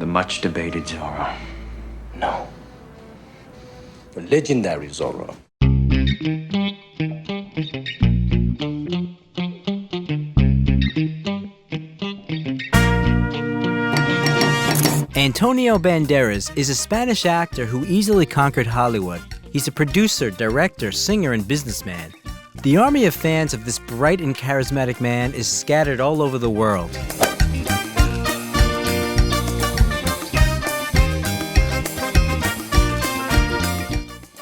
The much debated Zorro. No. The legendary Zorro. Antonio Banderas is a Spanish actor who easily conquered Hollywood. He's a producer, director, singer, and businessman. The army of fans of this bright and charismatic man is scattered all over the world.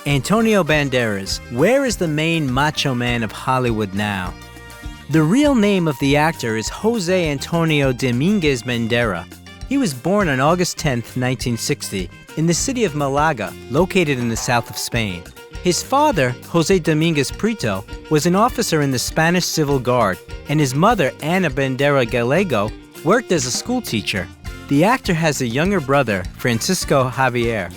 Antonio Banderas, where is the main macho man of Hollywood now? The real name of the actor is Jose Antonio Dominguez Bandera. He was born on August 10, 1960, in the city of Malaga, located in the south of Spain. His father, Jose Dominguez Prieto, was an officer in the Spanish Civil Guard, and his mother, Ana Bandera Gallego, worked as a school teacher. The actor has a younger brother, Francisco Javier.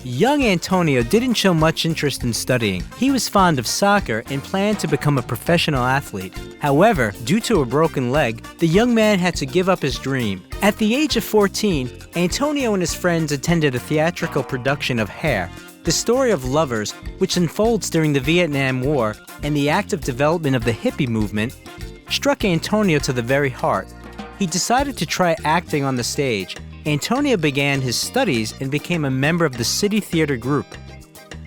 Young Antonio didn't show much interest in studying. He was fond of soccer and planned to become a professional athlete. However, due to a broken leg, the young man had to give up his dream. At the age of 14, Antonio and his friends attended a theatrical production of Hair, the story of lovers, which unfolds during the Vietnam War, and the active development of the hippie movement struck Antonio to the very heart. He decided to try acting on the stage. Antonio began his studies and became a member of the City Theater group.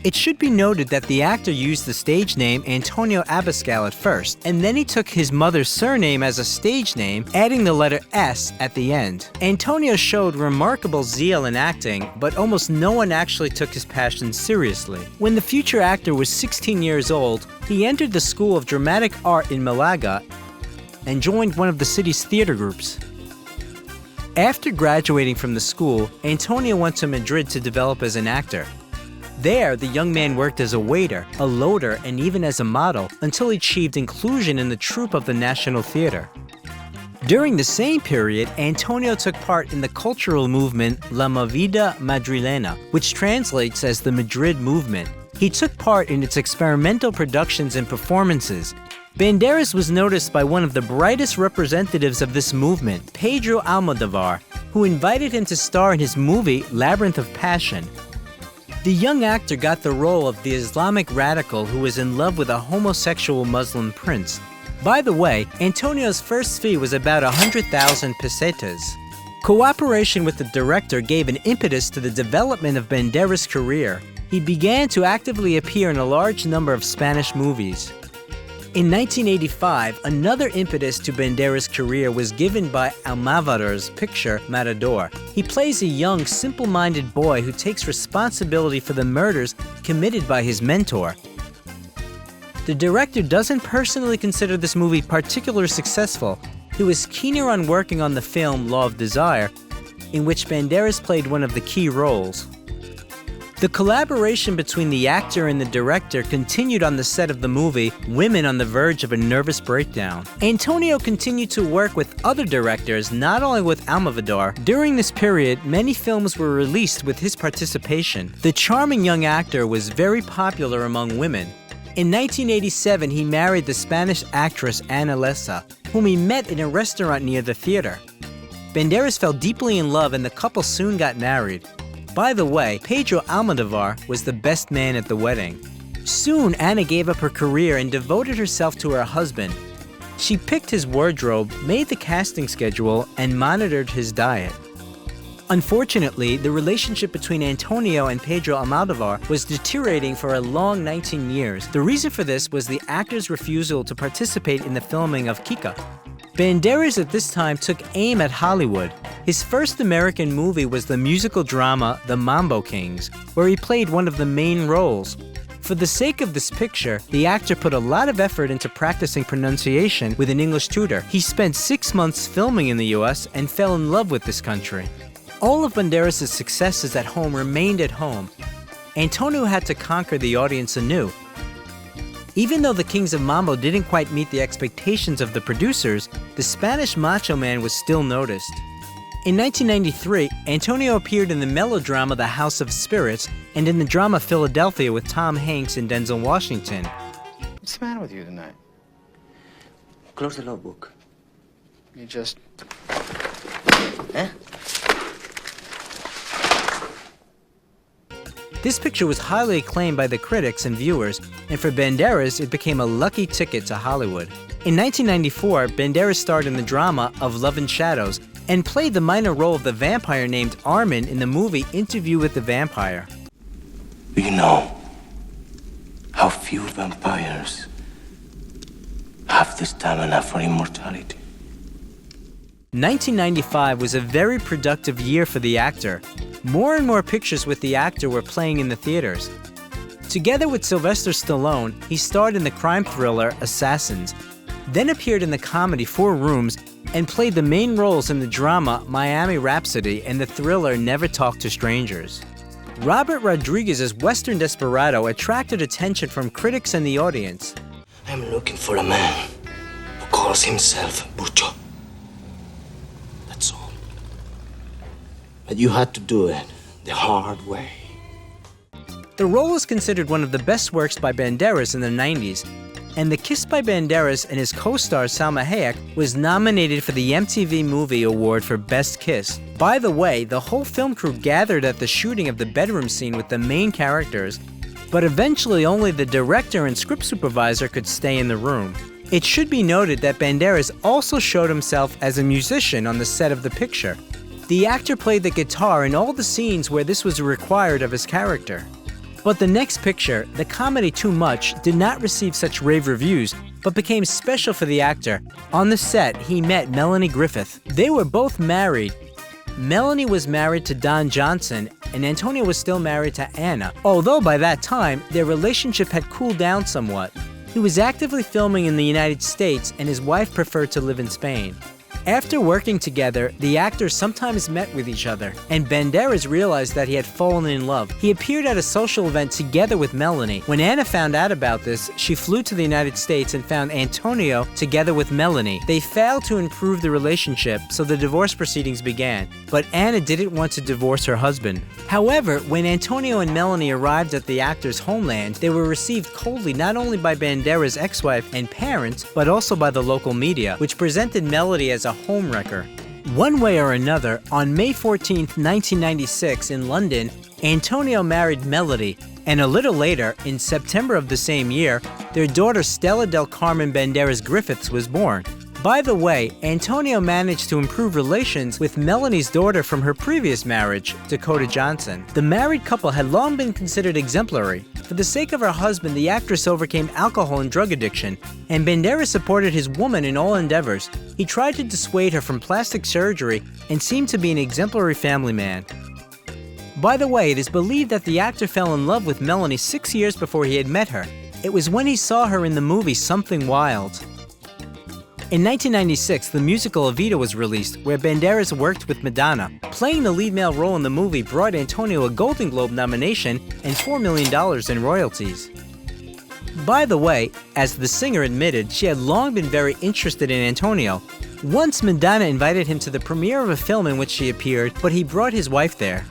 It should be noted that the actor used the stage name Antonio Abascal at first, and then he took his mother's surname as a stage name, adding the letter S at the end. Antonio showed remarkable zeal in acting, but almost no one actually took his passion seriously. When the future actor was 16 years old, he entered the School of Dramatic Art in Malaga and joined one of the city's theater groups. After graduating from the school, Antonio went to Madrid to develop as an actor. There, the young man worked as a waiter, a loader, and even as a model until he achieved inclusion in the troupe of the National Theater. During the same period, Antonio took part in the cultural movement La Movida Madrilena, which translates as the Madrid Movement. He took part in its experimental productions and performances. Banderas was noticed by one of the brightest representatives of this movement, Pedro Almodovar, who invited him to star in his movie Labyrinth of Passion. The young actor got the role of the Islamic radical who was in love with a homosexual Muslim prince. By the way, Antonio's first fee was about 100,000 pesetas. Cooperation with the director gave an impetus to the development of Banderas' career. He began to actively appear in a large number of Spanish movies. In 1985, another impetus to Banderas' career was given by Almodovar's picture Matador. He plays a young, simple-minded boy who takes responsibility for the murders committed by his mentor. The director doesn't personally consider this movie particularly successful. He was keener on working on the film Law of Desire, in which Banderas played one of the key roles. The collaboration between the actor and the director continued on the set of the movie Women on the Verge of a Nervous Breakdown. Antonio continued to work with other directors, not only with Almodovar. During this period, many films were released with his participation. The charming young actor was very popular among women. In 1987, he married the Spanish actress Ana Lessa, whom he met in a restaurant near the theater. Banderas fell deeply in love and the couple soon got married. By the way, Pedro Almodovar was the best man at the wedding. Soon, Ana gave up her career and devoted herself to her husband. She picked his wardrobe, made the casting schedule, and monitored his diet. Unfortunately, the relationship between Antonio and Pedro Almodovar was deteriorating for a long 19 years. The reason for this was the actor's refusal to participate in the filming of Kika. Banderas at this time took aim at Hollywood. His first American movie was the musical drama The Mambo Kings, where he played one of the main roles. For the sake of this picture, the actor put a lot of effort into practicing pronunciation with an English tutor. He spent 6 months filming in the US and fell in love with this country. All of Banderas' successes at home remained at home. Antonio had to conquer the audience anew. Even though the Kings of Mambo didn't quite meet the expectations of the producers, the Spanish macho man was still noticed. In 1993, Antonio appeared in the melodrama The House of Spirits and in the drama Philadelphia with Tom Hanks and Denzel Washington. What's the matter with you tonight? Close the logbook. You just... Eh? This picture was highly acclaimed by the critics and viewers, and for Banderas, it became a lucky ticket to Hollywood. In 1994, Banderas starred in the drama of Love and Shadows and played the minor role of the vampire named Armin in the movie Interview with the Vampire. Do you know how few vampires have the stamina for immortality? 1995 was a very productive year for the actor. More and more pictures with the actor were playing in the theaters. Together with Sylvester Stallone, he starred in the crime thriller Assassins, then appeared in the comedy 4 Rooms, and played the main roles in the drama Miami Rhapsody and the thriller Never Talk to Strangers. Robert Rodriguez's Western Desperado attracted attention from critics and the audience. I'm looking for a man who calls himself Bucho. That's all. But you had to do it the hard way. The role is considered one of the best works by Banderas in the 90s, and The Kiss by Banderas and his co-star Salma Hayek was nominated for the MTV Movie Award for Best Kiss. By the way, the whole film crew gathered at the shooting of the bedroom scene with the main characters, but eventually only the director and script supervisor could stay in the room. It should be noted that Banderas also showed himself as a musician on the set of the picture. The actor played the guitar in all the scenes where this was required of his character. But the next picture, the comedy Too Much, did not receive such rave reviews, but became special for the actor. On the set, he met Melanie Griffith. They were both married. Melanie was married to Don Johnson, and Antonio was still married to Anna, although by that time, their relationship had cooled down somewhat. He was actively filming in the United States, and his wife preferred to live in Spain. After working together, the actors sometimes met with each other, and Banderas realized that he had fallen in love. He appeared at a social event together with Melanie. When Anna found out about this, she flew to the United States and found Antonio together with Melanie. They failed to improve the relationship, so the divorce proceedings began. But Anna didn't want to divorce her husband. However, when Antonio and Melanie arrived at the actor's homeland, they were received coldly not only by Banderas' ex-wife and parents, but also by the local media, which presented Melanie as a homewrecker. One way or another, on May 14, 1996 in London, Antonio married Melody, and a little later, in September of the same year, their daughter Stella del Carmen Banderas Griffiths was born. By the way, Antonio managed to improve relations with Melanie's daughter from her previous marriage, Dakota Johnson. The married couple had long been considered exemplary. For the sake of her husband, the actress overcame alcohol and drug addiction, and Banderas supported his woman in all endeavors. He tried to dissuade her from plastic surgery and seemed to be an exemplary family man. By the way, it is believed that the actor fell in love with Melanie 6 years before he had met her. It was when he saw her in the movie Something Wild. In 1996, the musical Evita was released, where Banderas worked with Madonna. Playing the lead male role in the movie brought Antonio a Golden Globe nomination and $4 million in royalties. By the way, as the singer admitted, she had long been very interested in Antonio. Once Madonna invited him to the premiere of a film in which she appeared, but he brought his wife there.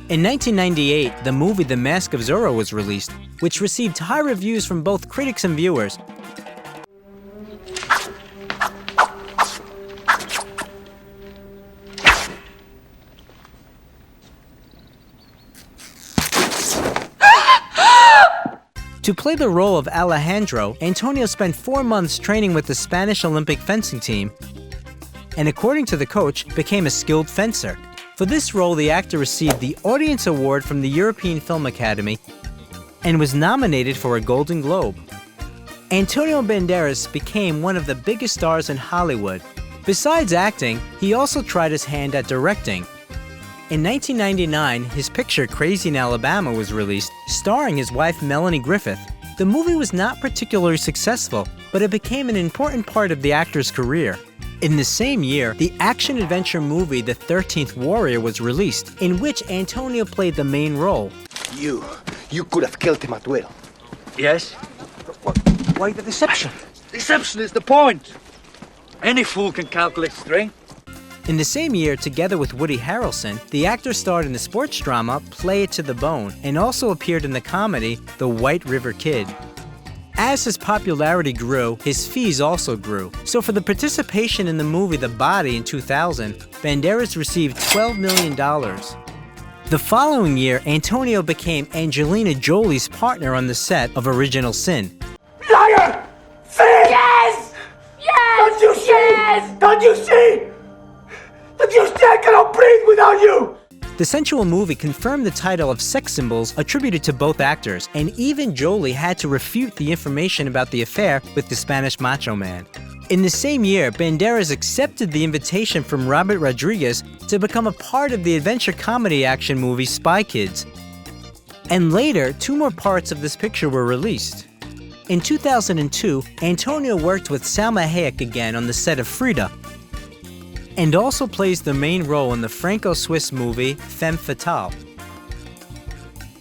In 1998, the movie The Mask of Zorro was released, which received high reviews from both critics and viewers. To play the role of Alejandro, Antonio spent 4 months training with the Spanish Olympic fencing team, and according to the coach, became a skilled fencer. For this role, the actor received the Audience Award from the European Film Academy and was nominated for a Golden Globe. Antonio Banderas became one of the biggest stars in Hollywood. Besides acting, he also tried his hand at directing. In 1999, his picture Crazy in Alabama was released, starring his wife Melanie Griffith. The movie was not particularly successful, but it became an important part of the actor's career. In the same year, the action-adventure movie The 13th Warrior was released, in which Antonio played the main role. You could have killed him at will. Yes? Why the deception? Deception is the point. Any fool can calculate strength. In the same year, together with Woody Harrelson, the actor starred in the sports drama Play It to the Bone and also appeared in the comedy The White River Kid. As his popularity grew, his fees also grew. So for the participation in the movie The Body in 2000, Banderas received $12 million. The following year, Antonio became Angelina Jolie's partner on the set of Original Sin. Liar! Thief! Yes! Yes! Don't you see? Yes! Don't you see? That you still cannot breathe without you! The sensual movie confirmed the title of sex symbols attributed to both actors, and even Jolie had to refute the information about the affair with the Spanish macho man. In the same year, Banderas accepted the invitation from Robert Rodriguez to become a part of the adventure comedy action movie Spy Kids. And later, 2 more parts of this picture were released. In 2002, Antonio worked with Salma Hayek again on the set of Frida, and also plays the main role in the Franco-Swiss movie Femme Fatale.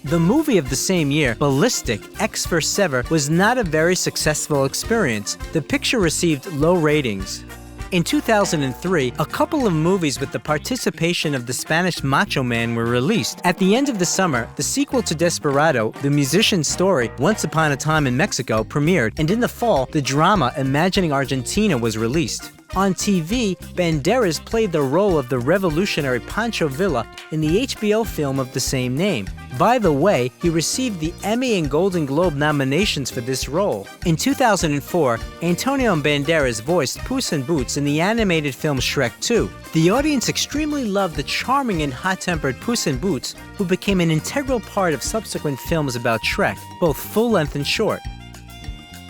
The movie of the same year, Ballistic: X for Sever, was not a very successful experience. The picture received low ratings. In 2003, a couple of movies with the participation of the Spanish macho man were released. At the end of the summer, the sequel to Desperado, the musician's story, Once Upon a Time in Mexico, premiered, and in the fall, the drama Imagining Argentina was released. On TV, Banderas played the role of the revolutionary Pancho Villa in the HBO film of the same name. By the way, he received the Emmy and Golden Globe nominations for this role. In 2004, Antonio Banderas voiced Puss in Boots in the animated film Shrek 2. The audience extremely loved the charming and hot-tempered Puss in Boots, who became an integral part of subsequent films about Shrek, both full-length and short.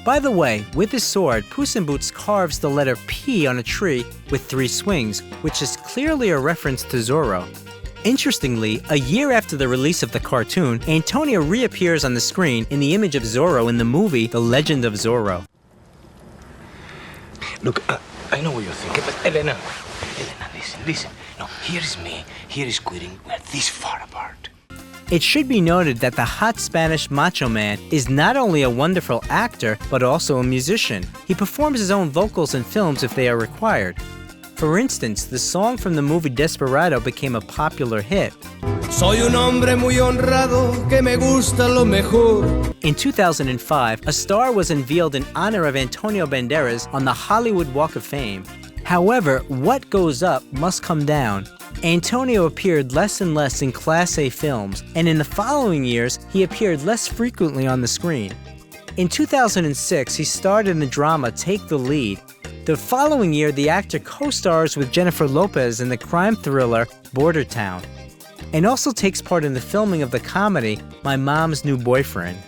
By the way, with his sword, Puss in Boots carves the letter P on a tree with 3 swings, which is clearly a reference to Zorro. Interestingly, a year after the release of the cartoon, Antonio reappears on the screen in the image of Zorro in the movie The Legend of Zorro. Look, I know what you're thinking, but Elena, listen. No, here is me. Here is quitting. We're this far apart. It should be noted that the hot Spanish macho man is not only a wonderful actor, but also a musician. He performs his own vocals in films if they are required. For instance, the song from the movie Desperado became a popular hit. Soy un hombre muy honrado que me gusta lo mejor. In 2005, a star was unveiled in honor of Antonio Banderas on the Hollywood Walk of Fame. However, what goes up must come down. Antonio appeared less and less in Class A films, and in the following years, he appeared less frequently on the screen. In 2006, he starred in the drama Take the Lead. The following year, the actor co-stars with Jennifer Lopez in the crime thriller Border Town, and also takes part in the filming of the comedy My Mom's New Boyfriend.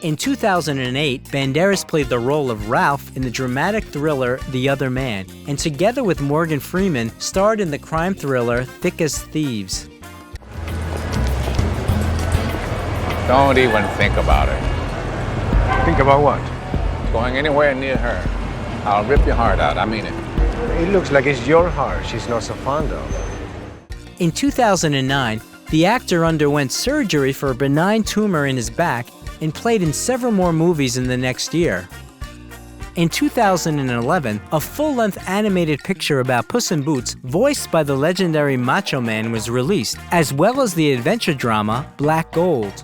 In 2008, Banderas played the role of Ralph in the dramatic thriller The Other Man, and together with Morgan Freeman, starred in the crime thriller Thick as Thieves. Don't even think about it. Think about what? Going anywhere near her. I'll rip your heart out, I mean it. It looks like it's your heart she's not so fond of. In 2009, the actor underwent surgery for a benign tumor in his back and played in several more movies in the next year. In 2011, a full-length animated picture about Puss in Boots, voiced by the legendary Macho Man, was released, as well as the adventure drama Black Gold.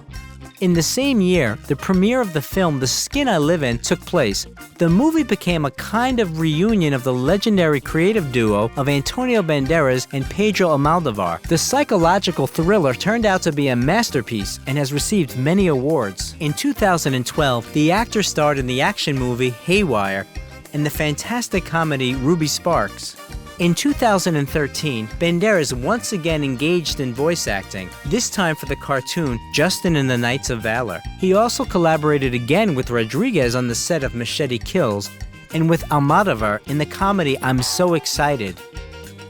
In the same year, the premiere of the film The Skin I Live In took place. The movie became a kind of reunion of the legendary creative duo of Antonio Banderas and Pedro Almodovar. The psychological thriller turned out to be a masterpiece and has received many awards. In 2012, the actor starred in the action movie Haywire and the fantastic comedy Ruby Sparks. In 2013, Banderas once again engaged in voice acting, this time for the cartoon Justin and the Knights of Valor. He also collaborated again with Rodriguez on the set of Machete Kills, and with Almodovar in the comedy I'm So Excited.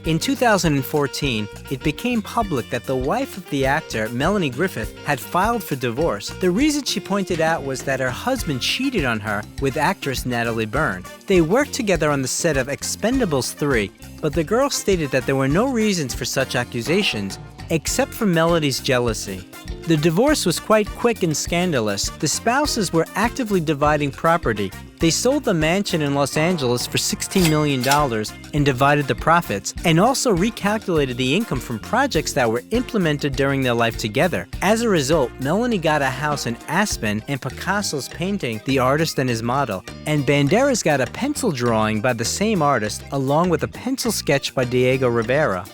In 2014, it became public that the wife of the actor, Melanie Griffith, had filed for divorce. The reason she pointed out was that her husband cheated on her with actress Natalie Byrne. They worked together on the set of Expendables 3, but the girl stated that there were no reasons for such accusations, except for Melanie's jealousy. The divorce was quite quick and scandalous. The spouses were actively dividing property. They sold the mansion in Los Angeles for $16 million and divided the profits, and also recalculated the income from projects that were implemented during their life together. As a result, Melanie got a house in Aspen and Picasso's painting The Artist and His Model, and Banderas got a pencil drawing by the same artist along with a pencil sketch by Diego Rivera.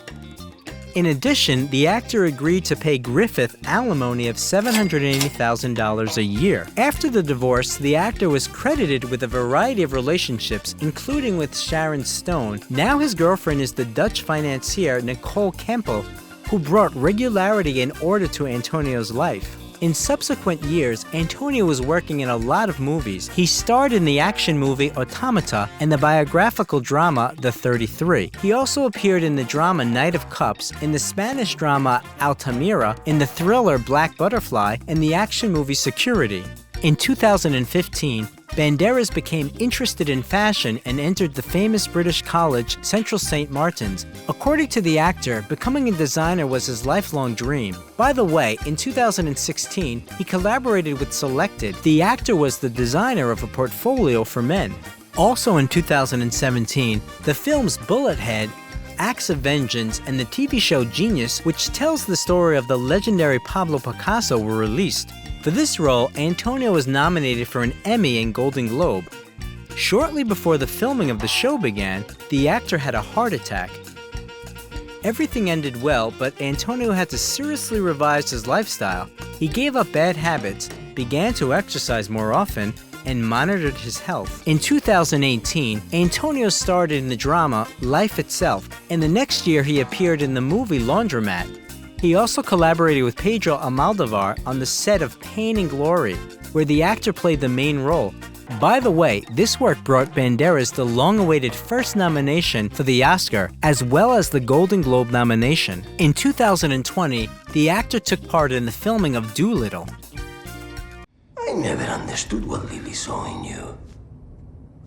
In addition, the actor agreed to pay Griffith alimony of $780,000 a year. After the divorce, the actor was credited with a variety of relationships, including with Sharon Stone. Now his girlfriend is the Dutch financier Nicole Kempel, who brought regularity and order to Antonio's life. In subsequent years, Antonio was working in a lot of movies. He starred in the action movie Automata and the biographical drama The 33. He also appeared in the drama Knight of Cups, in the Spanish drama Altamira, in the thriller Black Butterfly, and the action movie Security. In 2015, Banderas became interested in fashion and entered the famous British college Central St. Martin's. According to the actor, becoming a designer was his lifelong dream. By the way, in 2016, he collaborated with Selected. The actor was the designer of a portfolio for men. Also in 2017, the films Bullethead, Acts of Vengeance, and the TV show Genius, which tells the story of the legendary Pablo Picasso, were released. For this role, Antonio was nominated for an Emmy and Golden Globe. Shortly before the filming of the show began, the actor had a heart attack. Everything ended well, but Antonio had to seriously revise his lifestyle. He gave up bad habits, began to exercise more often, and monitored his health. In 2018, Antonio starred in the drama Life Itself, and the next year he appeared in the movie Laundromat. He also collaborated with Pedro Almodovar on the set of Pain and Glory, where the actor played the main role. By the way, this work brought Banderas the long-awaited first nomination for the Oscar, as well as the Golden Globe nomination. In 2020, the actor took part in the filming of Dolittle. I never understood what Lily saw in you.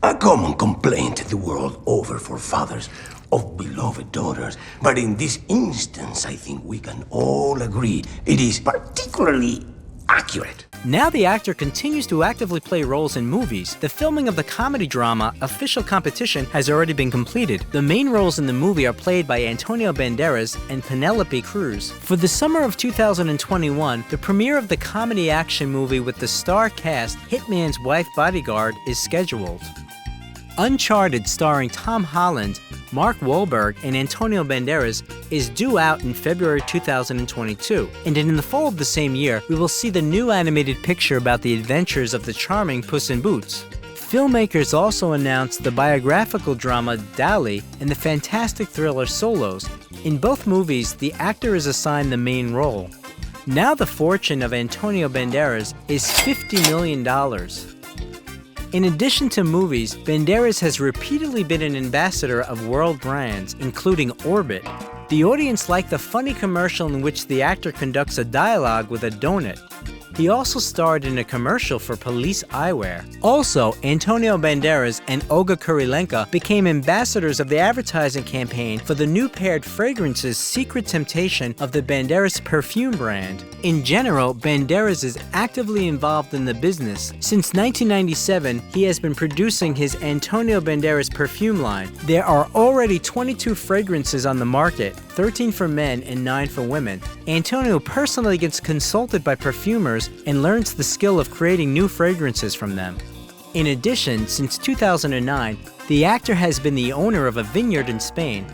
A common complaint the world over for fathers of beloved daughters. But in this instance, I think we can all agree it is particularly accurate. Now the actor continues to actively play roles in movies. The filming of the comedy drama Official Competition has already been completed. The main roles in the movie are played by Antonio Banderas and Penelope Cruz. For the summer of 2021, the premiere of the comedy action movie with the star cast Hitman's Wife Bodyguard is scheduled. Uncharted, starring Tom Holland, Mark Wahlberg, and Antonio Banderas, is due out in February 2022. And in the fall of the same year, we will see the new animated picture about the adventures of the charming Puss in Boots. Filmmakers also announced the biographical drama Dali and the fantastic thriller Solos. In both movies, the actor is assigned the main role. Now the fortune of Antonio Banderas is $50 million. In addition to movies, Banderas has repeatedly been an ambassador of world brands, including Orbit. The audience liked the funny commercial in which the actor conducts a dialogue with a donut. He also starred in a commercial for Police Eyewear. Also, Antonio Banderas and Olga Kurilenko became ambassadors of the advertising campaign for the new paired fragrances Secret Temptation of the Banderas perfume brand. In general, Banderas is actively involved in the business. Since 1997, he has been producing his Antonio Banderas perfume line. There are already 22 fragrances on the market, 13 for men and 9 for women. Antonio personally gets consulted by perfumers and learns the skill of creating new fragrances from them. In addition, since 2009, the actor has been the owner of a vineyard in Spain.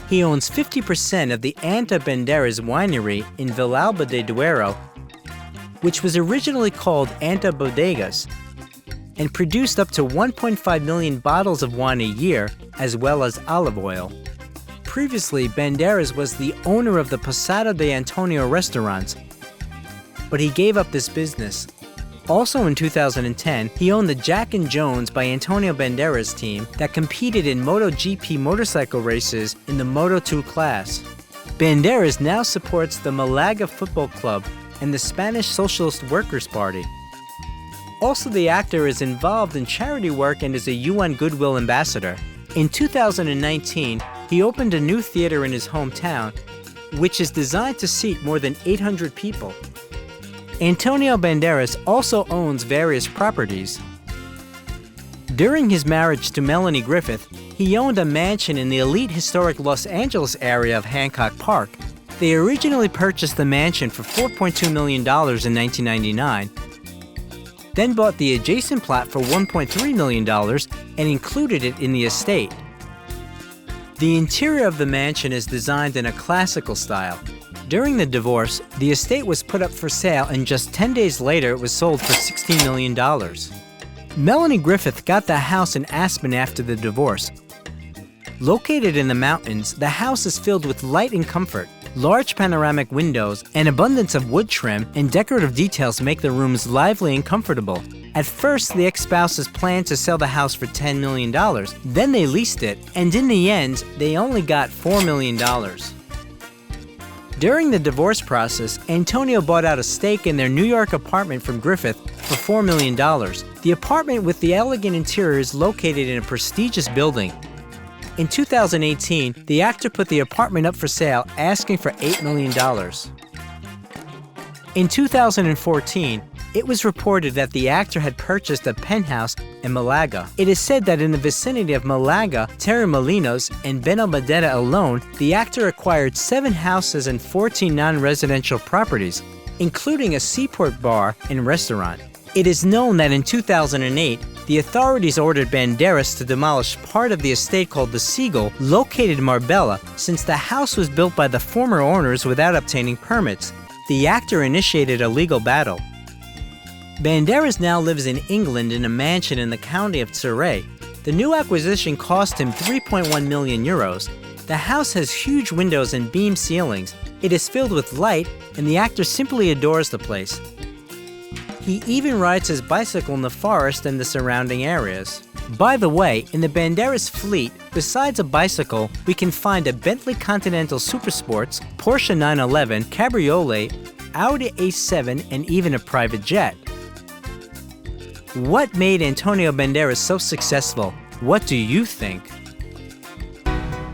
He owns 50% of the Anta Banderas winery in Villalba de Duero, which was originally called Anta Bodegas, and produced up to 1.5 million bottles of wine a year, as well as olive oil. Previously, Banderas was the owner of the Posada de Antonio restaurants, but he gave up this business. Also in 2010, he owned the Jack and Jones by Antonio Banderas team that competed in MotoGP motorcycle races in the Moto2 class. Banderas now supports the Malaga Football Club and the Spanish Socialist Workers' Party. Also, the actor is involved in charity work and is a UN Goodwill Ambassador. In 2019, he opened a new theater in his hometown, which is designed to seat more than 800 people. Antonio Banderas also owns various properties. During his marriage to Melanie Griffith, he owned a mansion in the elite historic Los Angeles area of Hancock Park. They originally purchased the mansion for $4.2 million in 1999, then bought the adjacent plot for $1.3 million and included it in the estate. The interior of the mansion is designed in a classical style. During the divorce, the estate was put up for sale, and just 10 days later it was sold for $16 million. Melanie Griffith got the house in Aspen after the divorce. Located in the mountains, the house is filled with light and comfort. Large panoramic windows, an abundance of wood trim, and decorative details make the rooms lively and comfortable. At first, the ex-spouses planned to sell the house for $10 million. Then they leased it, and in the end, they only got $4 million. During the divorce process, Antonio bought out a stake in their New York apartment from Griffith for $4 million. The apartment with the elegant interior is located in a prestigious building. In 2018, the actor put the apartment up for sale, asking for $8 million. In 2014, it was reported that the actor had purchased a penthouse in Malaga. It is said that in the vicinity of Malaga, Torremolinos, and Benalmádena alone, the actor acquired 7 houses and 14 non-residential properties, including a seaport bar and restaurant. It is known that in 2008, the authorities ordered Banderas to demolish part of the estate called the Seagull, located in Marbella, since the house was built by the former owners without obtaining permits. The actor initiated a legal battle. Banderas now lives in England in a mansion in the county of Surrey. The new acquisition cost him 3.1 million euros. The house has huge windows and beam ceilings. It is filled with light, and the actor simply adores the place. He even rides his bicycle in the forest and the surrounding areas. By the way, in the Banderas fleet, besides a bicycle, we can find a Bentley Continental Supersports, Porsche 911, Cabriolet, Audi A7, and even a private jet. What made Antonio Banderas so successful? What do you think?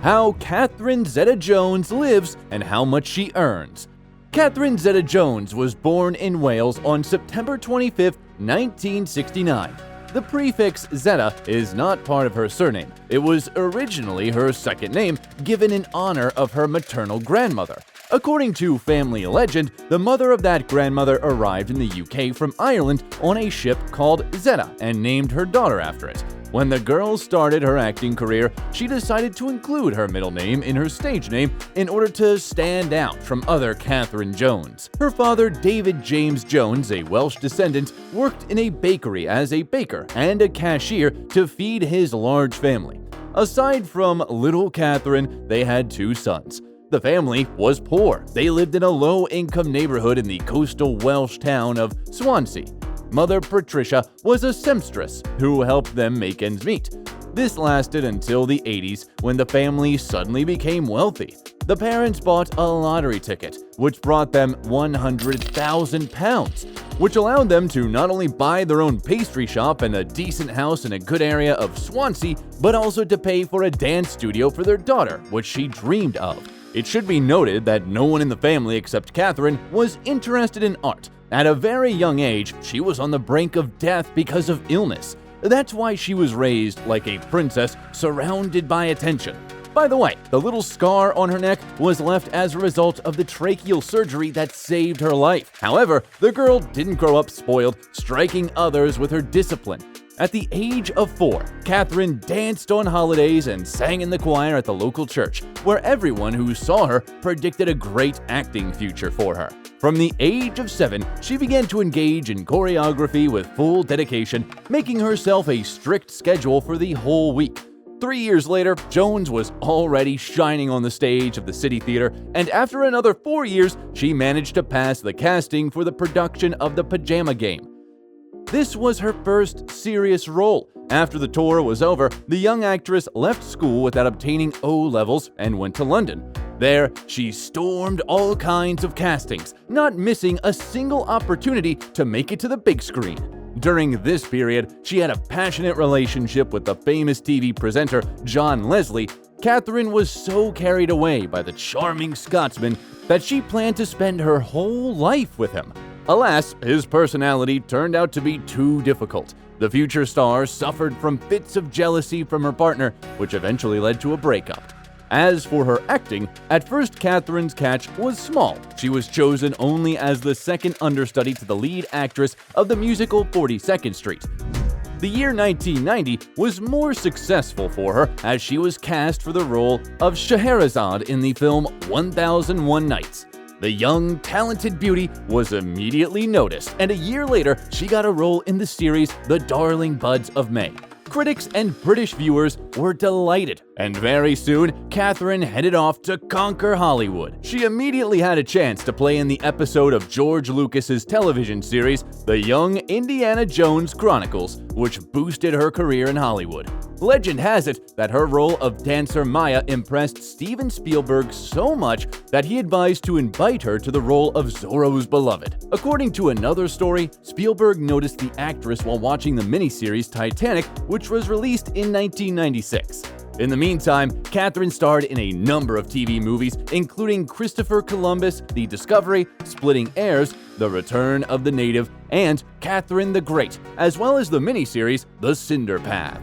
How Catherine Zeta-Jones lives and how much she earns. Catherine Zeta-Jones was born in Wales on September 25, 1969. The prefix Zeta is not part of her surname. It was originally her second name, given in honor of her maternal grandmother. According to family legend, the mother of that grandmother arrived in the UK from Ireland on a ship called Zeta and named her daughter after it. When the girl started her acting career, she decided to include her middle name in her stage name in order to stand out from other Catherine Jones. Her father, David James Jones, a Welsh descendant, worked in a bakery as a baker and a cashier to feed his large family. Aside from little Catherine, they had 2 sons. The family was poor. They lived in a low-income neighborhood in the coastal Welsh town of Swansea. Mother Patricia was a seamstress who helped them make ends meet. This lasted until the 80s, when the family suddenly became wealthy. The parents bought a lottery ticket, which brought them £100,000, which allowed them to not only buy their own pastry shop and a decent house in a good area of Swansea, but also to pay for a dance studio for their daughter, which she dreamed of. It should be noted that no one in the family except Catherine was interested in art. At a very young age, she was on the brink of death because of illness. That's why she was raised like a princess, surrounded by attention. By the way, the little scar on her neck was left as a result of the tracheal surgery that saved her life. However, the girl didn't grow up spoiled, striking others with her discipline. At the age of 4, Catherine danced on holidays and sang in the choir at the local church, where everyone who saw her predicted a great acting future for her. From the age of 7, she began to engage in choreography with full dedication, making herself a strict schedule for the whole week. 3 years later, Jones was already shining on the stage of the City Theater, and after another 4 years, she managed to pass the casting for the production of The Pajama Game. This was her first serious role. After the tour was over, the young actress left school without obtaining O-levels and went to London. There, she stormed all kinds of castings, not missing a single opportunity to make it to the big screen. During this period, she had a passionate relationship with the famous TV presenter John Leslie. Catherine was so carried away by the charming Scotsman that she planned to spend her whole life with him. Alas, his personality turned out to be too difficult. The future star suffered from fits of jealousy from her partner, which eventually led to a breakup. As for her acting, at first Catherine's catch was small. She was chosen only as the second understudy to the lead actress of the musical 42nd Street. The year 1990 was more successful for her as she was cast for the role of Scheherazade in the film 1001 Nights. The young, talented beauty was immediately noticed, and a year later, she got a role in the series The Darling Buds of May. Critics and British viewers were delighted, and very soon, Catherine headed off to conquer Hollywood. She immediately had a chance to play in the episode of George Lucas's television series, The Young Indiana Jones Chronicles, which boosted her career in Hollywood. Legend has it that her role of dancer Maya impressed Steven Spielberg so much that he advised to invite her to the role of Zorro's beloved. According to another story, Spielberg noticed the actress while watching the miniseries Titanic, which was released in 1996. In the meantime, Catherine starred in a number of TV movies, including Christopher Columbus, The Discovery, Splitting Heirs, The Return of the Native, and Catherine the Great, as well as the miniseries The Cinder Path.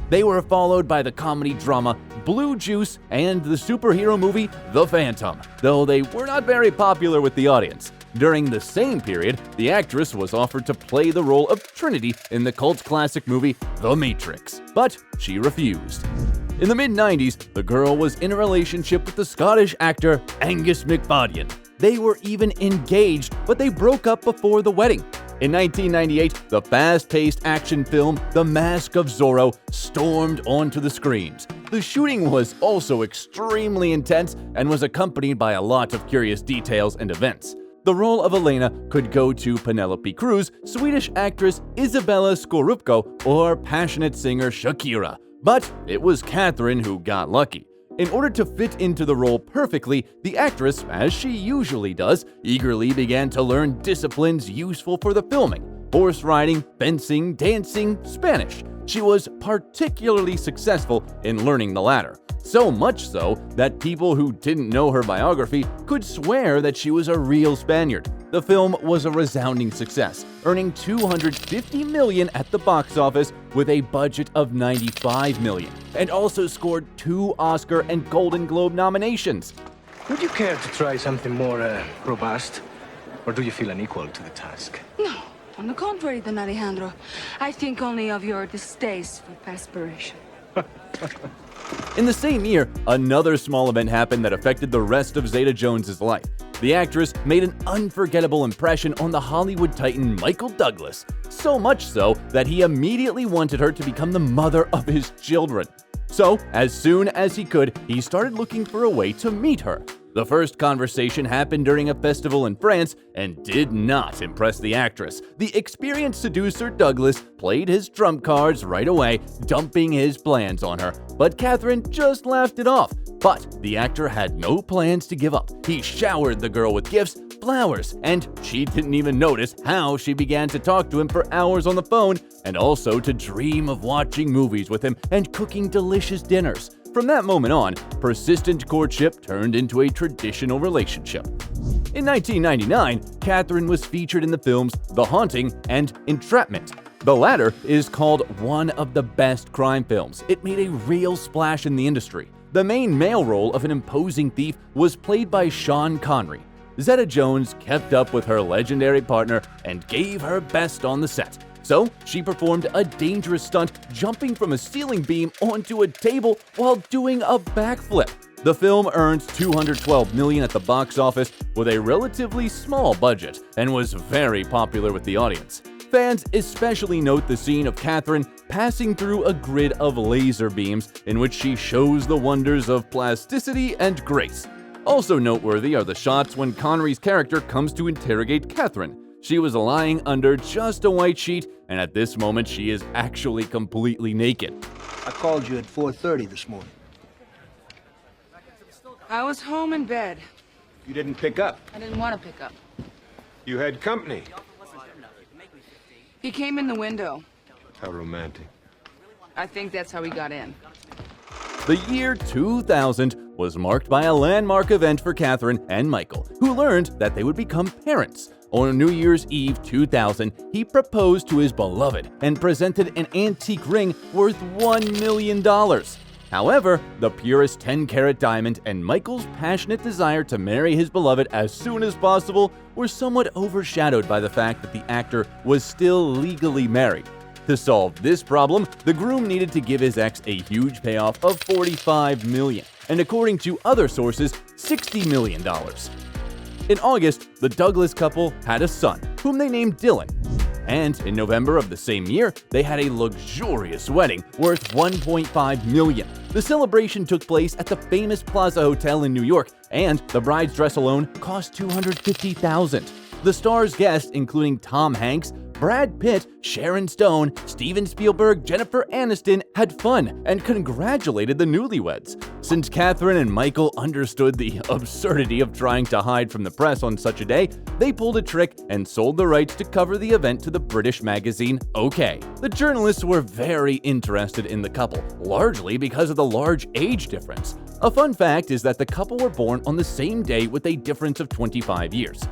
They were followed by the comedy drama Blue Juice and the superhero movie The Phantom, though they were not very popular with the audience. During the same period, the actress was offered to play the role of Trinity in the cult classic movie The Matrix, but she refused. In the mid-90s, the girl was in a relationship with the Scottish actor Angus MacFadyen. They were even engaged, but they broke up before the wedding. In 1998, the fast-paced action film The Mask of Zorro stormed onto the screens. The shooting was also extremely intense and was accompanied by a lot of curious details and events. The role of Elena could go to Penelope Cruz, Swedish actress Isabella Scorupco, or passionate singer Shakira. But it was Catherine who got lucky. In order to fit into the role perfectly, the actress, as she usually does, eagerly began to learn disciplines useful for the filming: horse riding, fencing, dancing, Spanish. She was particularly successful in learning the latter. So much so that people who didn't know her biography could swear that she was a real Spaniard. The film was a resounding success, earning $250 million at the box office with a budget of $95 million, and also scored 2 Oscar and Golden Globe nominations. Would you care to try something more robust? Or do you feel unequal to the task? No, on the contrary, Don Alejandro. I think only of your distaste for perspiration. In the same year, another small event happened that affected the rest of Zeta-Jones' life. The actress made an unforgettable impression on the Hollywood titan Michael Douglas, so much so that he immediately wanted her to become the mother of his children. So, as soon as he could, he started looking for a way to meet her. The first conversation happened during a festival in France and did not impress the actress. The experienced seducer Douglas played his trump cards right away, dumping his plans on her. But Catherine just laughed it off. But the actor had no plans to give up. He showered the girl with gifts, flowers, and she didn't even notice how she began to talk to him for hours on the phone, and also to dream of watching movies with him and cooking delicious dinners. From that moment on, persistent courtship turned into a traditional relationship. In 1999, Catherine was featured in the films The Haunting and Entrapment. The latter is called one of the best crime films. It made a real splash in the industry. The main male role of an imposing thief was played by Sean Connery. Zeta-Jones kept up with her legendary partner and gave her best on the set. So, she performed a dangerous stunt, jumping from a ceiling beam onto a table while doing a backflip. The film earned $212 million at the box office with a relatively small budget and was very popular with the audience. Fans especially note the scene of Catherine passing through a grid of laser beams in which she shows the wonders of plasticity and grace. Also noteworthy are the shots when Connery's character comes to interrogate Catherine. She was lying under just a white sheet, and at this moment she is actually completely naked. I called you at 4:30 this morning. I was home in bed. You didn't pick up. I didn't want to pick up. You had company. He came in the window. How romantic. I think that's how he got in. The year 2000 was marked by a landmark event for Catherine and Michael, who learned that they would become parents. On New Year's Eve 2000, he proposed to his beloved and presented an antique ring worth $1 million. However, the purest 10-carat diamond and Michael's passionate desire to marry his beloved as soon as possible were somewhat overshadowed by the fact that the actor was still legally married. To solve this problem, the groom needed to give his ex a huge payoff of $45 million, and according to other sources, $60 million. In August, the Douglas couple had a son, whom they named Dylan. And in November of the same year, they had a luxurious wedding worth $1.5 million. The celebration took place at the famous Plaza Hotel in New York, and the bride's dress alone cost $250,000. The star's guests, including Tom Hanks, Brad Pitt, Sharon Stone, Steven Spielberg, Jennifer Aniston, had fun and congratulated the newlyweds. Since Catherine and Michael understood the absurdity of trying to hide from the press on such a day, they pulled a trick and sold the rights to cover the event to the British magazine OK. The journalists were very interested in the couple, largely because of the large age difference. A fun fact is that the couple were born on the same day with a difference of 25 years.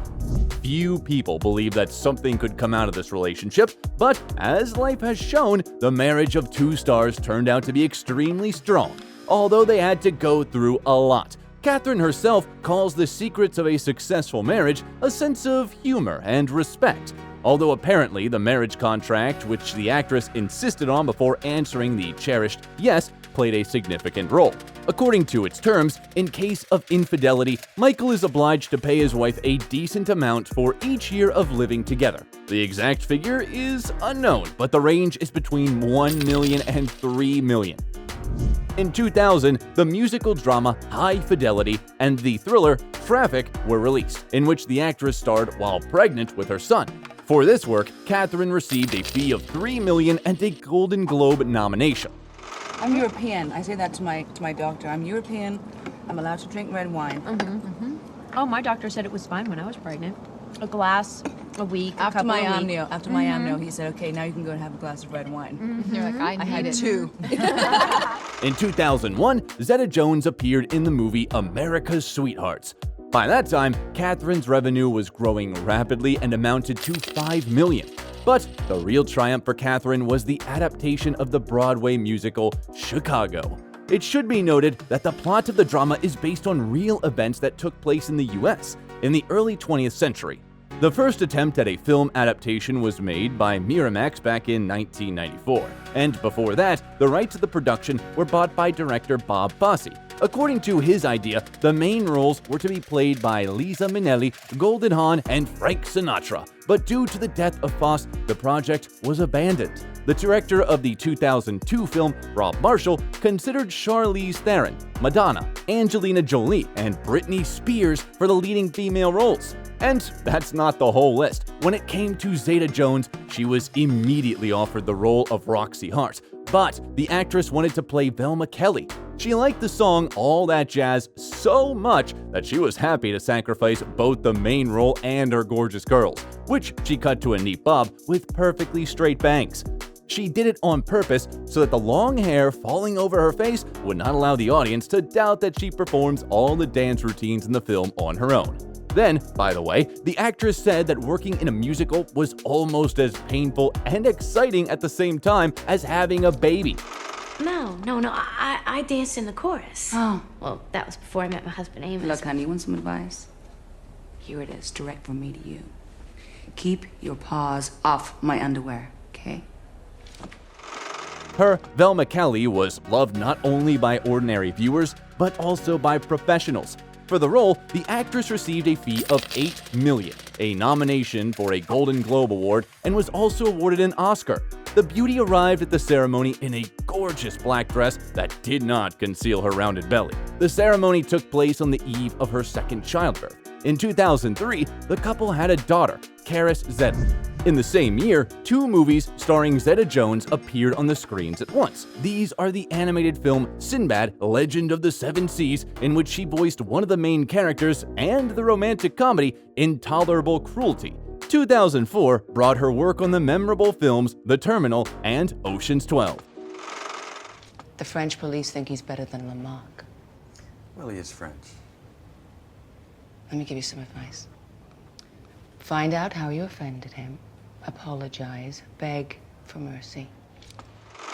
Few people believe that something could come out of this relationship, but as life has shown, the marriage of two stars turned out to be extremely strong, although they had to go through a lot. Catherine herself calls the secrets of a successful marriage a sense of humor and respect, although apparently the marriage contract, which the actress insisted on before answering the cherished yes, played a significant role. According to its terms, in case of infidelity, Michael is obliged to pay his wife a decent amount for each year of living together. The exact figure is unknown, but the range is between $1 million and $3 million. In 2000, the musical drama High Fidelity and the thriller Traffic were released, in which the actress starred while pregnant with her son. For this work, Catherine received a fee of $3 million and a Golden Globe nomination. I'm European. I say that to my doctor. I'm European. I'm allowed to drink red wine. Oh, my doctor said it was fine when I was pregnant. A glass a week, After my amnio. amnio, he said, okay, now you can go and have a glass of red wine. You're like, I had need it. two. In 2001, Zeta-Jones appeared in the movie America's Sweethearts. By that time, Catherine's revenue was growing rapidly and amounted to $5 million. But the real triumph for Catherine was the adaptation of the Broadway musical Chicago. It should be noted that the plot of the drama is based on real events that took place in the US in the early 20th century. The first attempt at a film adaptation was made by Miramax back in 1994, and before that, the rights of the production were bought by director Bob Fosse. According to his idea, the main roles were to be played by Liza Minnelli, Goldie Hawn, and Frank Sinatra, but due to the death of Fosse, the project was abandoned. The director of the 2002 film, Rob Marshall, considered Charlize Theron, Madonna, Angelina Jolie, and Britney Spears for the leading female roles. And that's not the whole list. When it came to Zeta-Jones, she was immediately offered the role of Roxy Hart, but the actress wanted to play Velma Kelly. She liked the song All That Jazz so much that she was happy to sacrifice both the main role and her gorgeous curls, which she cut to a neat bob with perfectly straight bangs. She did it on purpose so that the long hair falling over her face would not allow the audience to doubt that she performs all the dance routines in the film on her own. Then, by the way, the actress said that working in a musical was almost as painful and exciting at the same time as having a baby. No, I danced in the chorus. Oh. Well, that was before I met my husband Amos. Look, honey, you want some advice? Here it is, direct from me to you. Keep your paws off my underwear, okay? Her Velma Kelly was loved not only by ordinary viewers, but also by professionals. For the role, the actress received a fee of $8 million, a nomination for a Golden Globe Award, and was also awarded an Oscar. The beauty arrived at the ceremony in a gorgeous black dress that did not conceal her rounded belly. The ceremony took place on the eve of her second childbirth. In 2003, the couple had a daughter, Caris Zeta. In the same year, 2 movies starring Zeta-Jones appeared on the screens at once. These are the animated film Sinbad, Legend of the Seven Seas, in which she voiced one of the main characters, and the romantic comedy Intolerable Cruelty. 2004 brought her work on the memorable films The Terminal and Ocean's 12. The French police think he's better than Lamarck. Well, he is French. Let me give you some advice. Find out how you offended him. Apologize. Beg for mercy.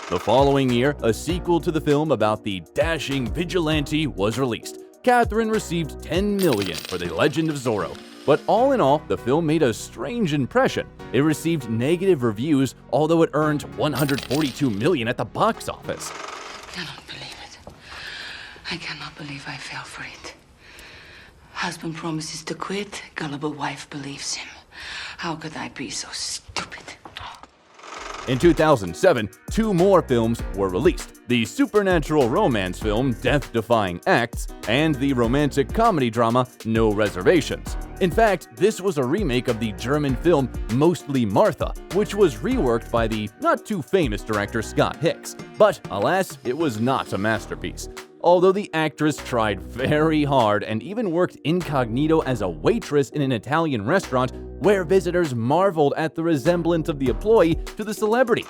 The following year, a sequel to the film about the dashing vigilante was released. Catherine received $10 million for The Legend of Zorro. But all in all, the film made a strange impression. It received negative reviews, although it earned $142 million at the box office. I cannot believe I fell for it. Husband promises to quit, gullible wife believes him. How could I be so stupid? In 2007, 2 more films were released: the supernatural romance film Death Defying Acts and the romantic comedy drama No Reservations. In fact, this was a remake of the German film Mostly Martha, which was reworked by the not-too-famous director Scott Hicks. But alas, it was not a masterpiece. Although the actress tried very hard and even worked incognito as a waitress in an Italian restaurant where visitors marveled at the resemblance of the employee to the celebrity.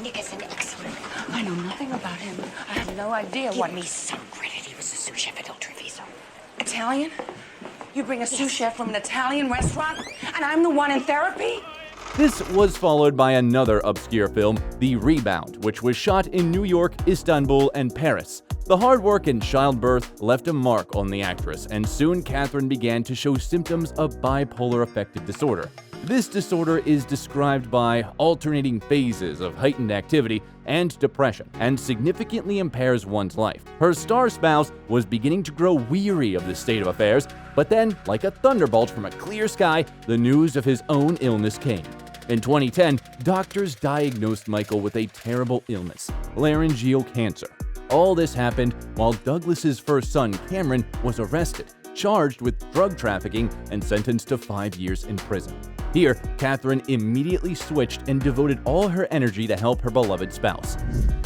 Nick is an excellent. I know nothing about him. I have no idea what. Give me some credit. He was a sous chef at Il Treviso. Italian? You bring a sous chef from an Italian restaurant, and I'm the one in therapy? This was followed by another obscure film, The Rebound, which was shot in New York, Istanbul, and Paris. The hard work and childbirth left a mark on the actress, and soon Catherine began to show symptoms of bipolar affective disorder. This disorder is described by alternating phases of heightened activity and depression, and significantly impairs one's life. Her star spouse was beginning to grow weary of this state of affairs, but then, like a thunderbolt from a clear sky, the news of his own illness came. In 2010, doctors diagnosed Michael with a terrible illness, laryngeal cancer. All this happened while Douglas's first son, Cameron, was arrested, charged with drug trafficking, and sentenced to 5 years in prison. Here, Catherine immediately switched and devoted all her energy to help her beloved spouse.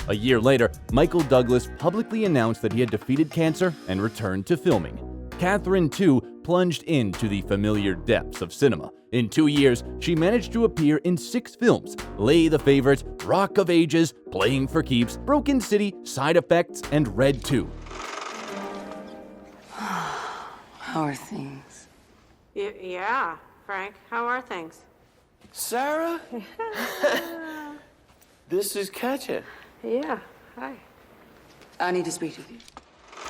A year later, Michael Douglas publicly announced that he had defeated cancer and returned to filming. Catherine, too, plunged into the familiar depths of cinema. In 2 years, she managed to appear in 6 films: Lay the Favorite, Rock of Ages, Playing for Keeps, Broken City, Side Effects, and Red 2. How are things? Yeah, Frank, how are things? Sarah? This is Katya. Yeah, hi. I need to speak with you.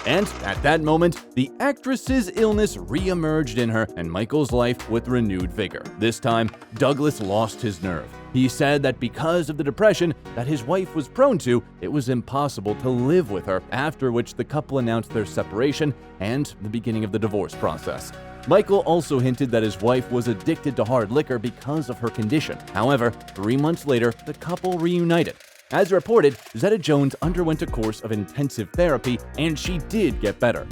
And at that moment, the actress's illness re-emerged in her and Michael's life with renewed vigor. This time, Douglas lost his nerve. He said that because of the depression that his wife was prone to, it was impossible to live with her, after which the couple announced their separation and the beginning of the divorce process. Michael also hinted that his wife was addicted to hard liquor because of her condition. However, 3 months later, the couple reunited. As reported, Zeta-Jones underwent a course of intensive therapy, and she did get better.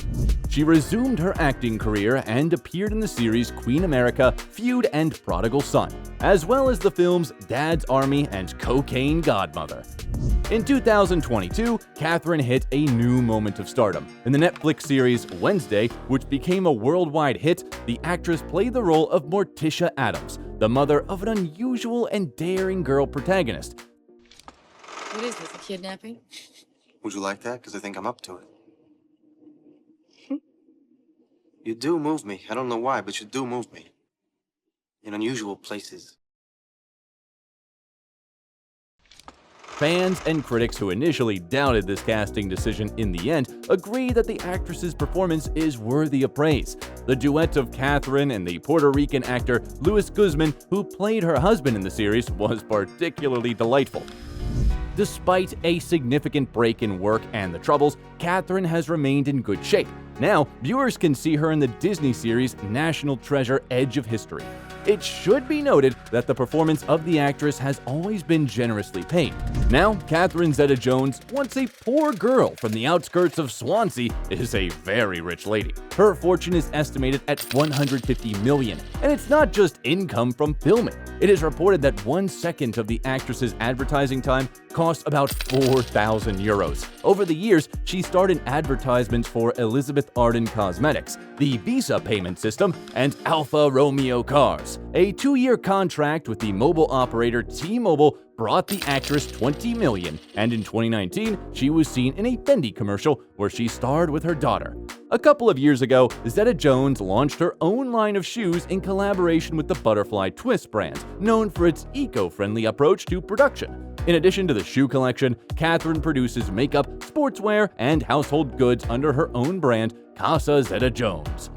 She resumed her acting career and appeared in the series Queen America, Feud, and Prodigal Son, as well as the films Dad's Army and Cocaine Godmother. In 2022, Catherine hit a new moment of stardom. In the Netflix series Wednesday, which became a worldwide hit, the actress played the role of Morticia Adams, the mother of an unusual and daring girl protagonist. What is this, a kidnapping? Would you like that? Because I think I'm up to it. You do move me. I don't know why, but you do move me. In unusual places. Fans and critics who initially doubted this casting decision in the end agree that the actress's performance is worthy of praise. The duet of Catherine and the Puerto Rican actor Luis Guzman, who played her husband in the series, was particularly delightful. Despite a significant break in work and the troubles, Catherine has remained in good shape. Now, viewers can see her in the Disney series National Treasure: Edge of History. It should be noted that the performance of the actress has always been generously paid. Now, Catherine Zeta-Jones, once a poor girl from the outskirts of Swansea, is a very rich lady. Her fortune is estimated at $150 million, and it's not just income from filming. It is reported that 1 second of the actress's advertising time costs about 4,000 euros. Over the years, she starred in advertisements for Elizabeth Arden Cosmetics, the Visa payment system, and Alfa Romeo cars. A 2-year contract with the mobile operator T-Mobile brought the actress $20 million, and in 2019, she was seen in a Fendi commercial where she starred with her daughter. A couple of years ago, Zeta-Jones launched her own line of shoes in collaboration with the Butterfly Twist brand, known for its eco-friendly approach to production. In addition to the shoe collection, Catherine produces makeup, sportswear, and household goods under her own brand, Casa Zeta-Jones.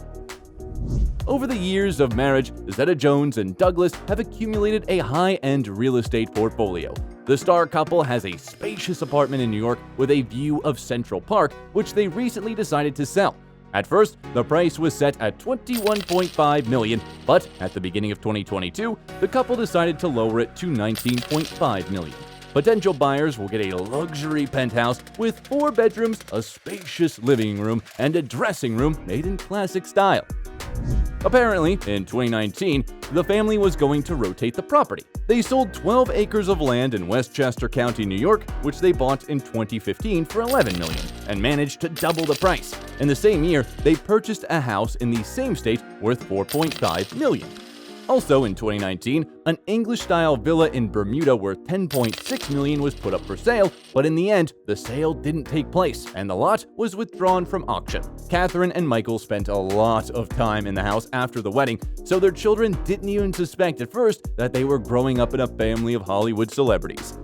Over the years of marriage, Zeta-Jones and Douglas have accumulated a high-end real estate portfolio. The star couple has a spacious apartment in New York with a view of Central Park, which they recently decided to sell. At first, the price was set at $21.5 million, but at the beginning of 2022, the couple decided to lower it to $19.5 million. Potential buyers will get a luxury penthouse with 4 bedrooms, a spacious living room, and a dressing room made in classic style. Apparently, in 2019, the family was going to rotate the property. They sold 12 acres of land in Westchester County, New York, which they bought in 2015 for $11 million, and managed to double the price. In the same year, they purchased a house in the same state worth $4.5 million. Also in 2019, an English-style villa in Bermuda worth $10.6 million was put up for sale, but in the end, the sale didn't take place, and the lot was withdrawn from auction. Catherine and Michael spent a lot of time in the house after the wedding, so their children didn't even suspect at first that they were growing up in a family of Hollywood celebrities.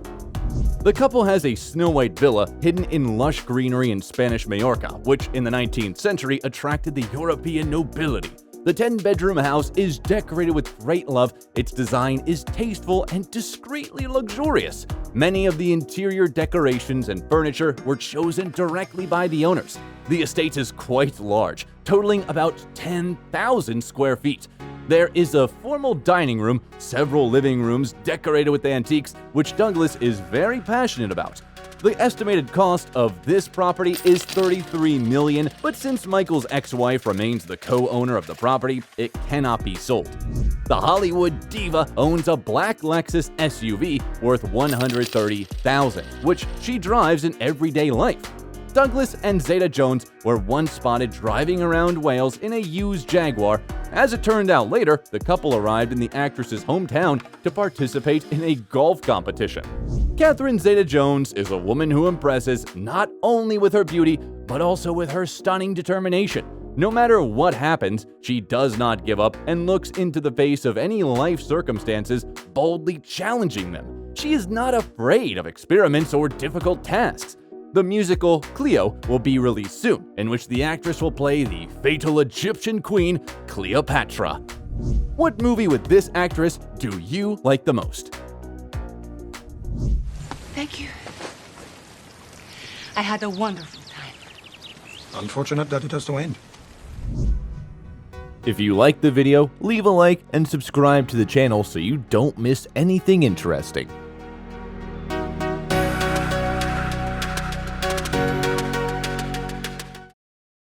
The couple has a snow-white villa hidden in lush greenery in Spanish Majorca, which in the 19th century attracted the European nobility. The 10-bedroom house is decorated with great love, its design is tasteful and discreetly luxurious. Many of the interior decorations and furniture were chosen directly by the owners. The estate is quite large, totaling about 10,000 square feet. There is a formal dining room, several living rooms decorated with antiques, which Douglas is very passionate about. The estimated cost of this property is $33 million, but since Michael's ex-wife remains the co-owner of the property, it cannot be sold. The Hollywood diva owns a black Lexus SUV worth $130,000, which she drives in everyday life. Douglas and Zeta-Jones were once spotted driving around Wales in a used Jaguar. As it turned out later, the couple arrived in the actress's hometown to participate in a golf competition. Catherine Zeta-Jones is a woman who impresses not only with her beauty, but also with her stunning determination. No matter what happens, she does not give up and looks into the face of any life circumstances, boldly challenging them. She is not afraid of experiments or difficult tasks. The musical Cleo will be released soon, in which the actress will play the fatal Egyptian queen, Cleopatra. What movie with this actress do you like the most? Thank you. I had a wonderful time. Unfortunate that it has to end. If you liked the video, leave a like and subscribe to the channel so you don't miss anything interesting.